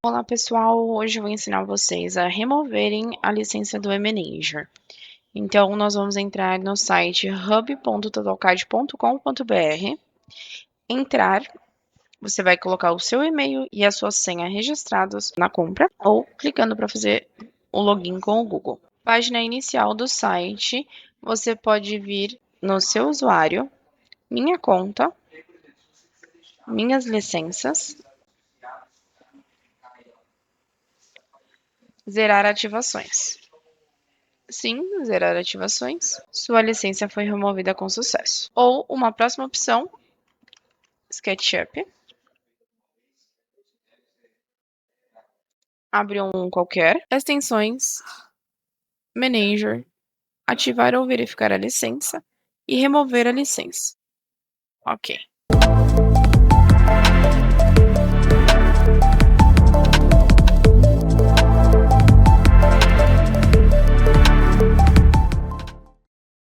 Olá pessoal, hoje eu vou ensinar vocês a removerem a licença do eManager. Então, nós vamos entrar no site hub.totalcad.com.br, entrar, você vai colocar o seu e-mail e a sua senha registrados na compra, ou clicando para fazer o login com o Google. Página inicial do site, você pode vir no seu usuário, minha conta, minhas licenças, zerar ativações. Sim, zerar ativações. Sua licença foi removida com sucesso. Ou uma próxima opção, SketchUp. Abre um qualquer. Extensões, Manager, ativar ou verificar a licença e remover a licença. Ok.